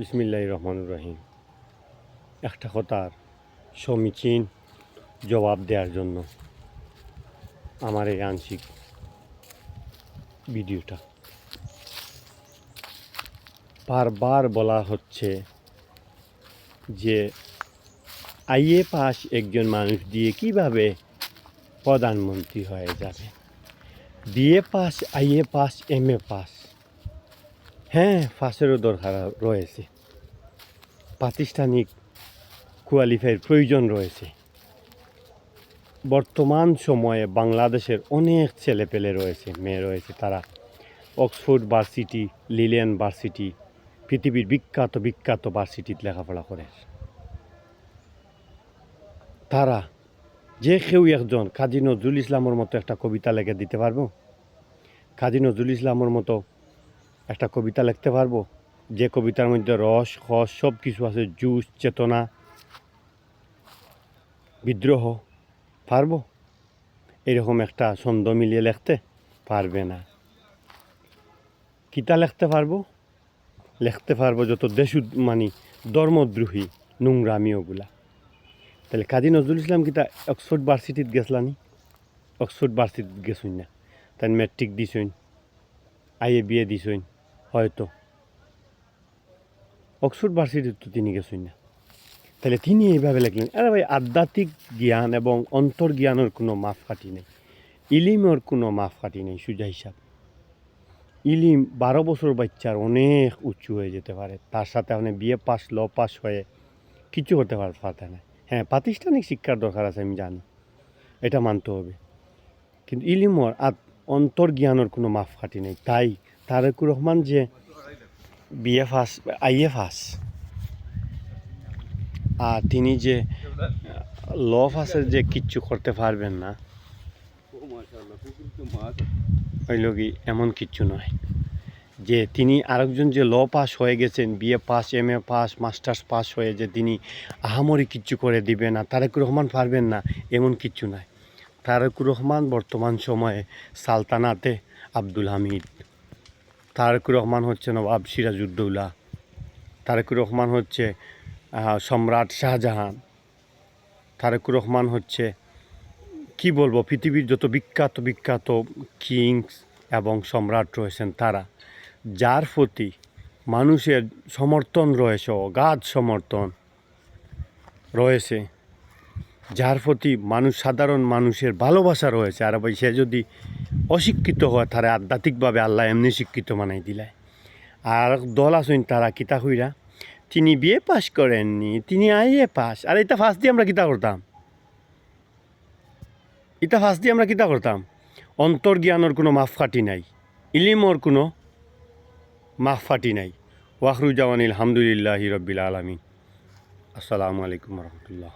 বিসমিল্লাহির রহমানির রহিম। একটা কথার সমীচীন জবাব দেওয়ার জন্য আমার এই আংশিক ভিডিওটা। বারবার বলা হচ্ছে যে আইএ পাস একজন মানুষ দিয়ে কিভাবে প্রধানমন্ত্রী হয়ে যাবে। BA pass, IA pass, MA pass, হ্যাঁ পাসেরও দরকার রয়েছে, প্রাতিষ্ঠানিক কোয়ালিফাইয়ের প্রয়োজন রয়েছে। বর্তমান সময়ে বাংলাদেশের অনেক ছেলেপেলে রয়েছে, মেয়ে রয়েছে, তারা অক্সফোর্ড ভার্সিটি, লিলিয়ান ভার্সিটি, পৃথিবীর বিখ্যাত বিখ্যাত ভার্সিটিতে লেখাপড়া করে। তারা যে কেউ একজন কাজী নজরুল ইসলামের মতো একটা কবিতা লিখে দিতে পারবো? কাজী নজরুল ইসলামের মতো একটা কবিতা লিখতে পারবো যে কবিতার মধ্যে রস হস সব কিছু আছে, জুস, চেতনা, বিদ্রোহ? পারবো? এরকম একটা ছন্দ মিলিয়ে লিখতে পারবে না। কিতা লিখতে পারবো? লিখতে পারবো যত ধর্মদ্রোহী নোংরামি ওগুলা। তাহলে কাজী নজরুল ইসলাম কিতা অক্সফোর্ড ভার্সিটিত গেছলানি? অক্সফোর্ড ভার্সিটিত গেছুন না, তাই ম্যাট্রিক দিছইন, আইএ বিএ দিছইন হয়তো, অক্সফোর্ড ভার্সিটিত তো তিনি গেছুন না। তাহলে তিনি এইভাবে লিখলেন। আরে ভাই, আধ্যাত্মিক জ্ঞান এবং অন্তর্জ্ঞানের কোনো মাপকাঠি নেই, ইলিমের কোনো মাপকাঠি নেই। সোজা হিসাব ইলিম 12 বছর বাচ্চার অনেক উঁচু হয়ে যেতে পারে, তার সাথে আপনি বিএ পাস, ল পাস হয়ে কিছু করতে পারতে না। হ্যাঁ, প্রাতিষ্ঠানিক শিক্ষার দরকার আছে, আমি জানি, এটা মানতে হবে, কিন্তু ইলিমর অন্তর্জ্ঞানের কোনো মাপকাঠি নেই। তাই তারেকুর রহমান যে বিএ পাস, আইএ পাস, আর তিনি যে ল পাসের যে কিচ্ছু করতে পারবেন না, হইল কি এমন কিচ্ছু নয়। যে তিনি আরেকজন যে ল পাস হয়ে গেছেন, BA pass, MA pass, masters pass হয়ে যে তিনি আহামরি কিচ্ছু করে দিবে না, তারেকুর রহমান পারবেন না, এমন কিচ্ছু নয়। তারেকুর রহমান বর্তমান সময়ে সালতানাতে আব্দুল হামিদ, তারেকুর রহমান হচ্ছে নবাব সিরাজউদ্দৌলা, তারেকুর রহমান হচ্ছে সম্রাট শাহজাহান, তারেকুর রহমান হচ্ছে কি বলবো, পৃথিবীর যত বিখ্যাত বিখ্যাত কিংস এবং সম্রাট রয়েছেন তারা, যার প্রতি মানুষের সমর্থন রয়েছে, অগাধ সমর্থন রয়েছে, যার প্রতি সাধারণ মানুষের ভালোবাসা রয়েছে। আর ভাই, সে যদি অশিক্ষিত হয়, তারা আধ্যাত্মিকভাবে আল্লাহ এমনি শিক্ষিত বানাই দিলায়। আর দল আসুন তারা কিতা হইরা, তিনি বিএ পাস করেননি, তিনি আইএ পাস। আর এটা ফার্স্ট দিয়ে আমরা কিতা করতাম, অন্তর্জ্ঞানের কোনো মাপকাঠি নাই, ইলিমর কোনো মাপকাঠি নাই। ওয়াখরুজাওয়ানিল হামদুলিল্লাহি রব্বিল আলামিন। আসসালামু আলাইকুম রহমতুল্লাহ।